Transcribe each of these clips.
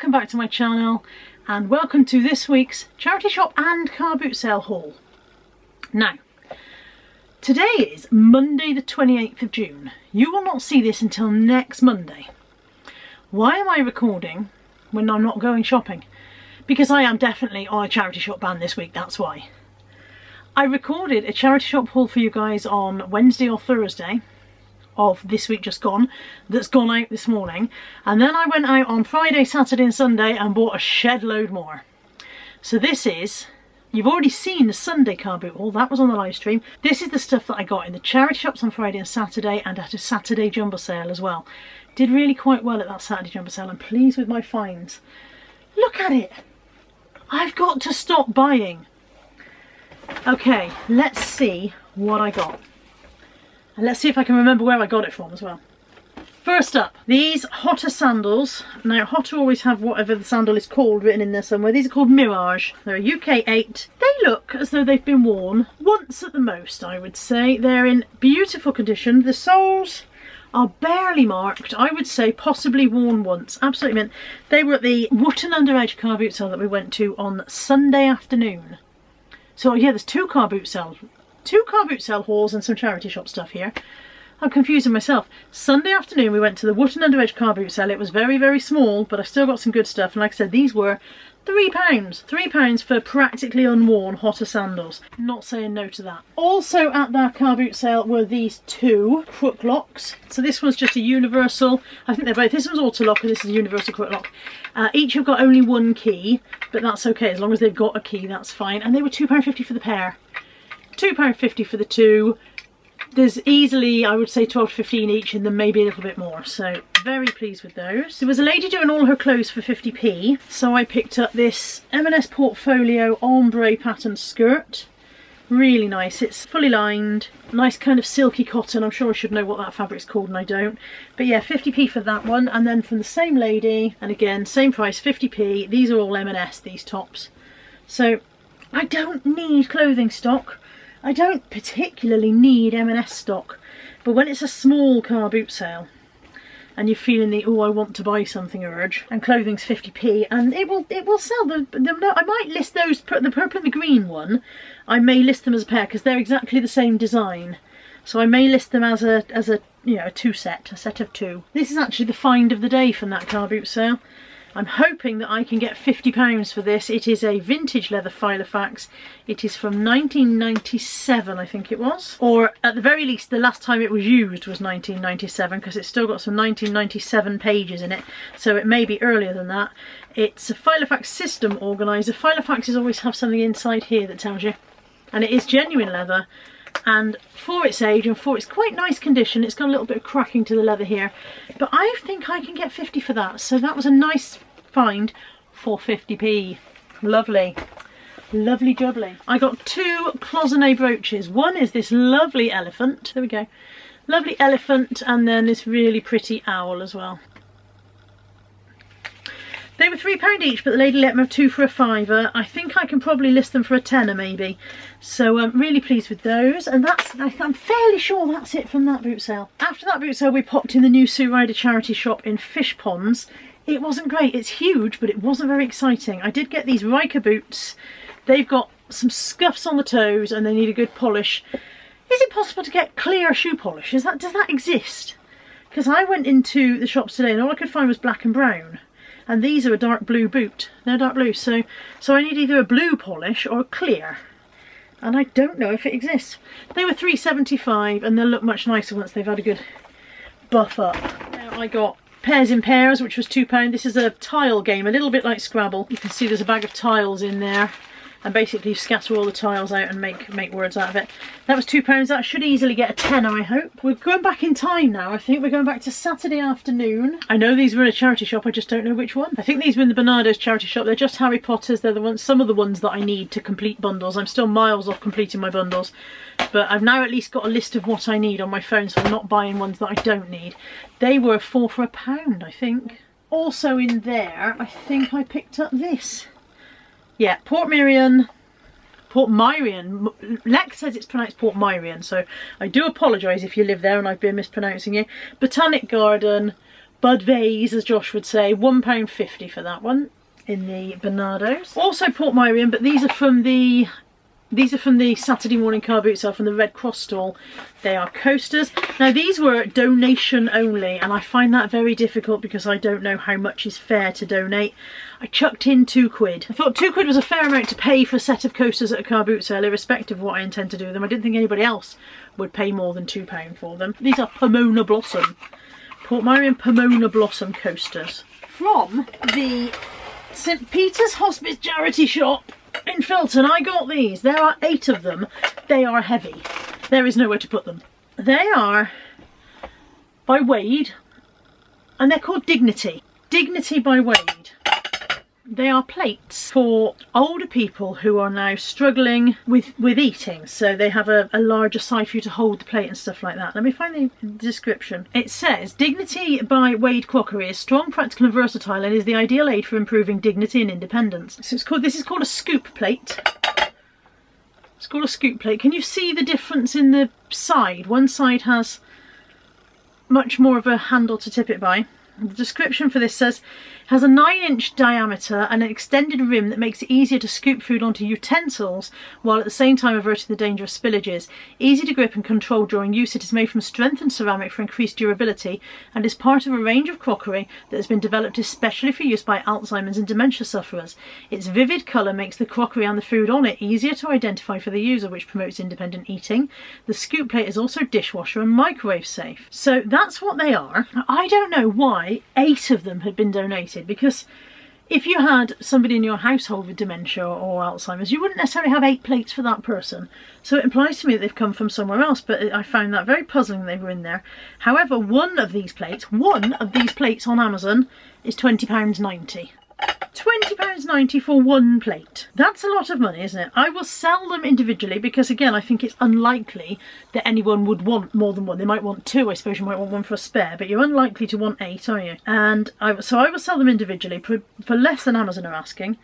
welcome back to my channel and welcome to this week's charity shop and car boot sale haul. Now, today is Monday the 28th of June. You will not see this until next Monday. Why am I recording when I'm not going shopping? Because I am definitely on a charity shop ban this week, that's why. I recorded a charity shop haul for you guys on Wednesday or Thursday of this week just gone, that's gone out this morning, and then I went out on Friday, Saturday and Sunday and bought a shed load more. So this is, you've already seen the Sunday car boot haul, that was on the live stream. This is the stuff that I got in the charity shops on Friday and Saturday and at a Saturday jumbo sale as well. Did really quite well at that Saturday jumbo sale. I'm pleased with my finds. Look at it! I've got to stop buying. Okay, let's see what I got. And let's see if I can remember where I got it from as well. First up, these Hotter sandals. Now, Hotter always have whatever the sandal is called written in there somewhere. These are called Mirage. They're a UK 8. They look as though they've been worn once at the most, I would say. They're in beautiful condition. The soles are barely marked. I would say possibly worn once. Absolutely mint. They were at the Wootton Under Edge car boot sale that we went to on Sunday afternoon. So yeah, there's two car boot sales hauls and some charity shop stuff here. I'm confusing myself. Sunday afternoon we went to the Wootton Under Edge car boot sale. It was very, very small, but I still got some good stuff. And like I said, these were £3. £3 for practically unworn Hotter sandals. Not saying no to that. Also at that car boot sale were these two crook locks. So this one's just a universal, I think they're both, this one's auto lock and this is a universal crook lock. Each have got only one key, but that's okay. As long as they've got a key, that's fine. And they were £2.50 for the pair. £2.50 for the two. There's easily, I would say, 12 to 15 each in them, maybe a little bit more. So very pleased with those. There was a lady doing all her clothes for 50p. So I picked up this M&S Portfolio ombre pattern skirt. Really nice. It's fully lined. Nice kind of silky cotton. I'm sure I should know what that fabric's called and I don't. But yeah, 50p for that one. And then from the same lady, and again, same price, 50p. These are all M&S, these tops. So I don't need clothing stock. I don't particularly need M&S stock, but when it's a small car boot sale and you're feeling the oh I want to buy something urge, and clothing's 50p, and it will sell. I might list those, the purple and the green one, I may list them as a pair because they're exactly the same design. So I may list them as a you know, a set of two. This is actually the find of the day from that car boot sale. I'm hoping that I can get £50 for this. It is a vintage leather Filofax. It is from 1997, I think it was. Or at the very least, the last time it was used was 1997, because it's still got some 1997 pages in it. So it may be earlier than that. It's a Filofax system organiser. Filofaxes always have something inside here that tells you. And it is genuine leather. And for its age and for its quite nice condition, it's got a little bit of cracking to the leather here, but I think I can get 50 for that. So that was a nice find for 50p. Lovely, lovely jubbly. I got two cloisonne brooches. One is this lovely elephant, there we go, lovely elephant, and then this really pretty owl as well. They were £3 each, but the lady let me have two for a £5. I think I can probably list them for a tenner maybe. So I'm really pleased with those. And that's, I'm fairly sure that's it from that boot sale. After that boot sale we popped in the new Sue Ryder charity shop in Fish Ponds. It wasn't great. It's huge, but it wasn't very exciting. I did get these Riker boots. They've got some scuffs on the toes and they need a good polish. Is it possible to get clear shoe polish? Does that exist? Because I went into the shops today and all I could find was black and brown. And these are a dark blue boot. They're dark blue, so I need either a blue polish or a clear. And I don't know if it exists. They were £3.75 and they'll look much nicer once they've had a good buff up. Now I got Pairs in Pairs, which was £2. This is a tile game, a little bit like Scrabble. You can see there's a bag of tiles in there. And basically you scatter all the tiles out and make words out of it. That was £2. That should easily get a tenner, I hope. We're going back in time now. I think we're going back to Saturday afternoon. I know these were in a charity shop, I just don't know which one. I think these were in the Bernardo's charity shop. They're just Harry Potters. They're the ones, some of the ones that I need to complete bundles. I'm still miles off completing my bundles. But I've now at least got a list of what I need on my phone, so I'm not buying ones that I don't need. They were 4 for £1, I think. Also in there, I think I picked up this. Yeah, Portmeirion. Lex says it's pronounced Portmeirion, so I do apologise if you live there and I've been mispronouncing it. Botanic Garden, bud vase, as Josh would say. £1.50 for that one in the Bernardo's. Also Port Myriam, but these are from the Saturday morning car boot sale from the Red Cross stall. They are coasters. Now these were donation only, and I find that very difficult because I don't know how much is fair to donate. I chucked in £2. I thought £2 was a fair amount to pay for a set of coasters at a car boot sale, irrespective of what I intend to do with them. I didn't think anybody else would pay more than £2 for them. These are Pomona Blossom. Port Myriam Pomona Blossom coasters. From the St Peter's Hospice charity shop in Filton, I got these. There are 8 of them. They are heavy. There is nowhere to put them. They are by Wade, and they're called Dignity. Dignity by Wade. They are plates for older people who are now struggling with eating. So they have a larger side for you to hold the plate and stuff like that. Let me find the description. It says, Dignity by Wade crockery is strong, practical and versatile and is the ideal aid for improving dignity and independence. So this is called a scoop plate. It's called a scoop plate. Can you see the difference in the side? One side has much more of a handle to tip it by. The description for this says, has a 9-inch diameter and an extended rim that makes it easier to scoop food onto utensils while at the same time averting the danger of spillages. Easy to grip and control during use, it is made from strengthened ceramic for increased durability and is part of a range of crockery that has been developed especially for use by Alzheimer's and dementia sufferers. Its vivid colour makes the crockery and the food on it easier to identify for the user, which promotes independent eating. The scoop plate is also dishwasher and microwave safe. So that's what they are. Now, I don't know why 8 of them had been donated, because if you had somebody in your household with dementia or Alzheimer's, you wouldn't necessarily have 8 plates for that person. So it implies to me that they've come from somewhere else, but I found that very puzzling they were in there. However, one of these plates on Amazon is £20.90. £20.90 for one plate. That's a lot of money, isn't it? I will sell them individually because, again, I think it's unlikely that anyone would want more than one. They might want 2, I suppose you might want one for a spare, but you're unlikely to want 8, are you? And so I will sell them individually for less than Amazon are asking.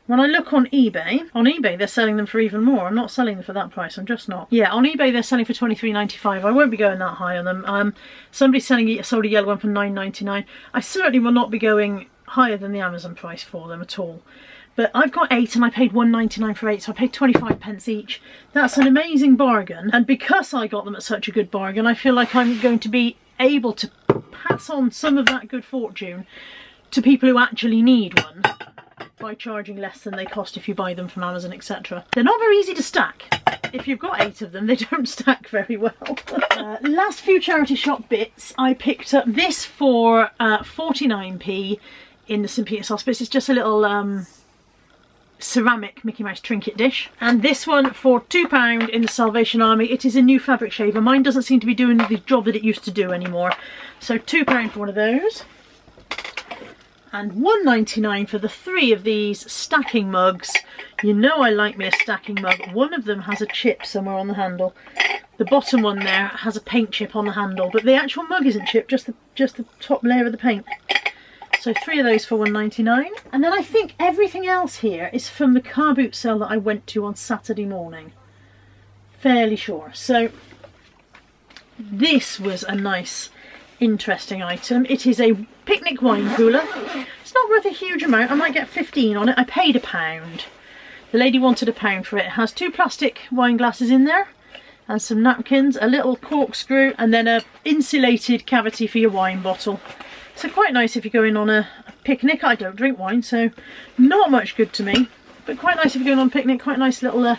When I look on eBay they're selling them for even more. I'm not selling them for that price, I'm just not. Yeah, on eBay they're selling for £23.95. I won't be going that high on them. Somebody sold a yellow one for £9.99. I certainly will not be going higher than the Amazon price for them at all. But I've got 8 and I paid £1.99 for 8, so I paid 25p each. That's an amazing bargain, and because I got them at such a good bargain, I feel like I'm going to be able to pass on some of that good fortune to people who actually need one by charging less than they cost if you buy them from Amazon, etc. They're not very easy to stack. If you've got 8 of them, they don't stack very well. Last few charity shop bits, I picked up this for 49p in the St Peter's Hospice. It's just a little ceramic Mickey Mouse trinket dish. And this one for £2 in the Salvation Army. It is a new fabric shaver. Mine doesn't seem to be doing the job that it used to do anymore. So £2 for one of those. And £1.99 for the 3 of these stacking mugs. You know I like me a stacking mug. One of them has a chip somewhere on the handle. The bottom one there has a paint chip on the handle, but the actual mug isn't chipped, just the top layer of the paint. So 3 of those for £1.99. And then I think everything else here is from the car boot sale that I went to on Saturday morning. Fairly sure. So this was a nice, interesting item. It is a picnic wine cooler. It's not worth a huge amount. I might get 15 on it. I paid £1. The lady wanted £1 for it. It has 2 plastic wine glasses in there and some napkins, a little corkscrew, and then a insulated cavity for your wine bottle. So quite nice if you're going on a picnic. I don't drink wine, so not much good to me, but quite nice if you're going on a picnic. Quite nice little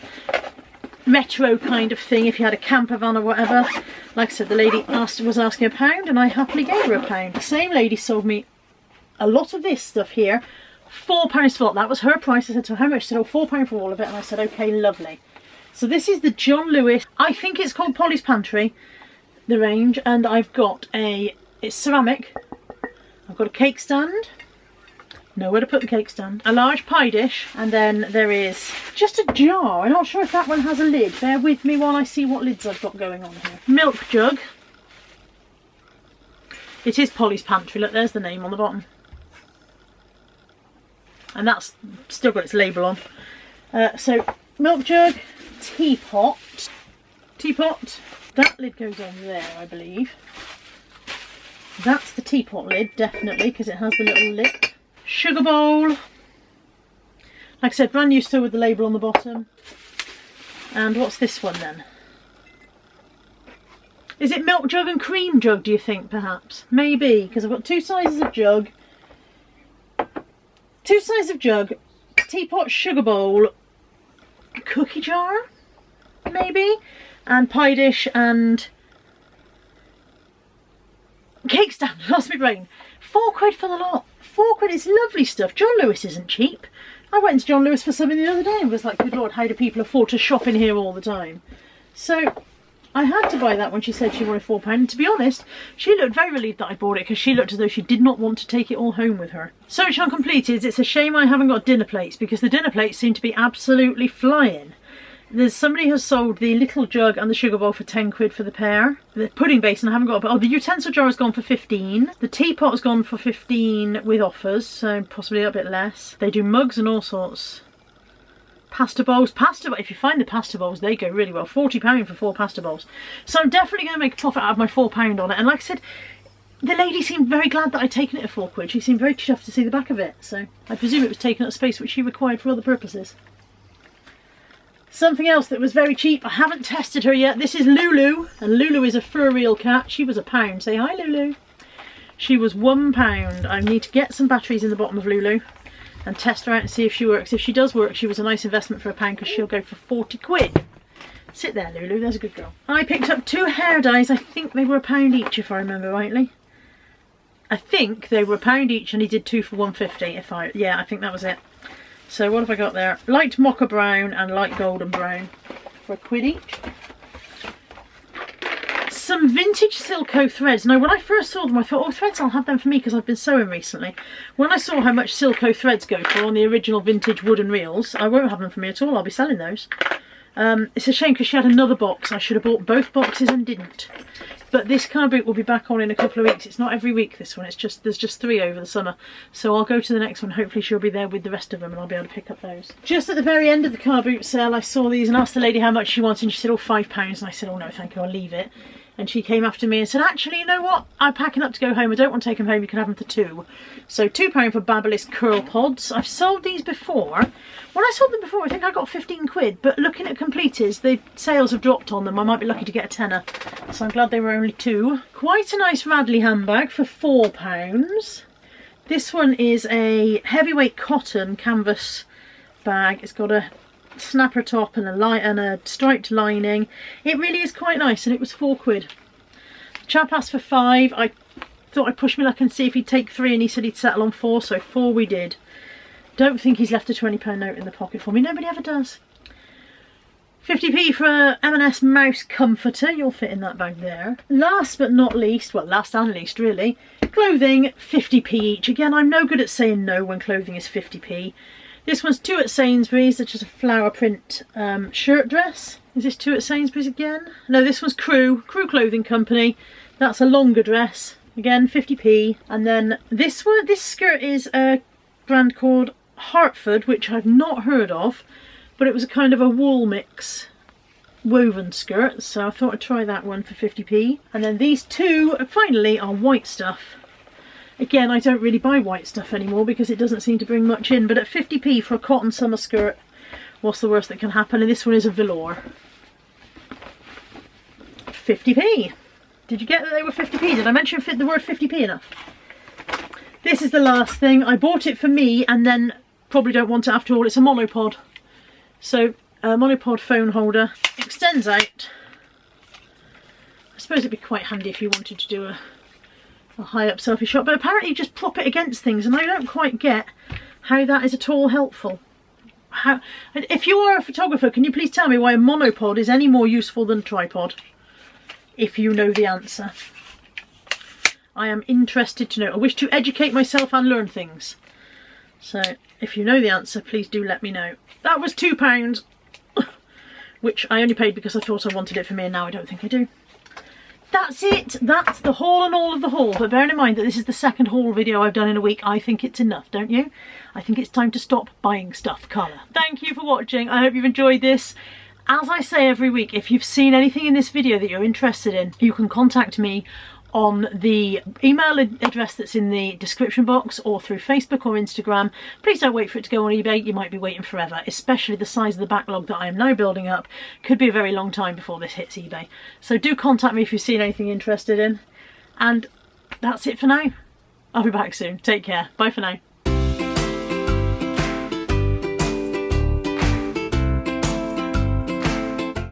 metro kind of thing if you had a camper van or whatever. Like I said, the lady was asking £1 and I happily gave her £1. The same lady sold me a lot of this stuff here, £4 for it. That was her price. I said to her, how much? She said, oh, £4 for all of it. And I said, okay, lovely. So this is the John Lewis, I think it's called Polly's Pantry, the range, and I've got it's ceramic. I've got a cake stand, nowhere to put the cake stand, a large pie dish, and then there is just a jar. I'm not sure if that one has a lid. Bear with me while I see what lids I've got going on here. Milk jug. It is Polly's Pantry. Look, there's the name on the bottom. And that's still got its label on. So, milk jug, teapot. That lid goes on there, I believe. That's the teapot lid, definitely, because it has the little lip. Sugar bowl. Like I said, brand new still with the label on the bottom. And what's this one then? Is it milk jug and cream jug, do you think, perhaps? Maybe, because I've got two sizes of jug. Two sizes of jug, teapot, sugar bowl, cookie jar, maybe, and pie dish and cake stand. Lost my brain. £4 for the lot. £4, it's lovely stuff. John Lewis isn't cheap. I went to John Lewis for something the other day and was like, good lord, how do people afford to shop in here all the time? So I had to buy that when she said she wanted £4. And to be honest, she looked very relieved that I bought it because she looked as though she did not want to take it all home with her. Search uncompleted. It's a shame I haven't got dinner plates because the dinner plates seem to be absolutely flying. There's somebody has sold the little jug and the sugar bowl for £10 for the pair. The pudding basin I haven't got, but oh, the utensil jar has gone for 15. The teapot has gone for 15 with offers, so possibly a bit less. They do mugs and all sorts. Pasta bowls, if you find the pasta bowls, they go really well. £40 for 4 pasta bowls. So I'm definitely going to make a profit out of my £4 on it. And like I said, the lady seemed very glad that I'd taken it for £4. She seemed very chuffed to see the back of it. So I presume it was taking up space which she required for other purposes. Something else that was very cheap, I haven't tested her yet. This is Lulu, and Lulu is a fur reel cat. She was £1. Say hi, Lulu. She was £1. I need to get some batteries in the bottom of Lulu and test her out and see if she works. If she does work, she was a nice investment for £1 because she'll go for £40. Sit there, Lulu, there's a good girl. I picked up 2 hair dyes. I think they were £1 each, if I remember rightly. I think they were £1 each, and he did 2 for £1.50. Yeah, I think that was it. So what have I got there? Light mocha brown and light golden brown for £1 each. Some vintage Silco threads. Now when I first saw them I thought, oh, threads, I'll have them for me because I've been sewing recently. When I saw how much Silco threads go for on the original vintage wooden reels, I won't have them for me at all. I'll be selling those. It's a shame because she had another box. I should have bought both boxes and didn't. But this car boot will be back on in a couple of weeks. It's not every week, this one. It's just, there's just 3 over the summer. So I'll go to the next one. Hopefully she'll be there with the rest of them and I'll be able to pick up those. Just at the very end of the car boot sale, I saw these and asked the lady how much she wanted. And she said, oh, £5. And I said, oh no, thank you, I'll leave it. And she came after me and said, actually, you know what? I'm packing up to go home. I don't want to take them home. You can have them for £2. So £2 for Babyliss curl pods. I've sold these before. When I sold them before, I think I got £15. But looking at completers, the sales have dropped on them. I might be lucky to get a tenner. So I'm glad they were only 2. Quite a nice Radley handbag for £4. This one is a heavyweight cotton canvas bag. It's got a snapper top and a striped lining. It really is quite nice, and it was £4. Chap asked for 5. I thought I'd push my luck and see if he'd take 3, and he said he'd settle on 4, so 4 we did. Don't think he's left a £20 note in the pocket for me. Nobody ever does. 50p for a M&S mouse comforter. You'll fit in that bag there. Last but not least, well, last and least really, clothing, 50p each. Again, I'm no good at saying no when clothing is 50p. This one's 2 at Sainsbury's. It's just a flower print shirt dress. Is this 2 at Sainsbury's again? No, this one's Crew Clothing Company. That's a longer dress. Again, 50p. And then this one, this skirt is a brand called Hartford, which I've not heard of, but it was a kind of a wool mix woven skirt, so I thought I'd try that one for 50p. And then these 2, finally, are white stuff. Again, I don't really buy white stuff anymore because it doesn't seem to bring much in, but at 50p for a cotton summer skirt, what's the worst that can happen? And this one is a velour. 50p. Did you get that they were 50p? Did I mention the word 50p enough? This is the last thing. I bought it for me and then probably don't want it after all. It's a Monopod. So, a Monopod phone holder. Extends out. I suppose it'd be quite handy if you wanted to do a high up selfie shot, but apparently you just prop it against things, and I don't quite get how that is at all helpful. If you are a photographer, can you please tell me why a monopod is any more useful than a tripod? If you know the answer. I am interested to know. I wish to educate myself and learn things. So if you know the answer, please do let me know. That was £2, which I only paid because I thought I wanted it for me, and now I don't think I do. That's it. That's the haul and all of the haul. But bearing in mind that this is the second haul video I've done in a week, I think it's enough, don't you? I think it's time to stop buying stuff, Carla. Thank you for watching. I hope you've enjoyed this. As I say every week, if you've seen anything in this video that you're interested in, you can contact me on the email address that's in the description box or through Facebook or Instagram. Please don't wait for it to go on eBay. You might be waiting forever, especially the size of the backlog that I am now building up. Could be a very long time before this hits eBay. So do contact me if you've seen anything interested in. And that's it for now. I'll be back soon. Take care. Bye for now.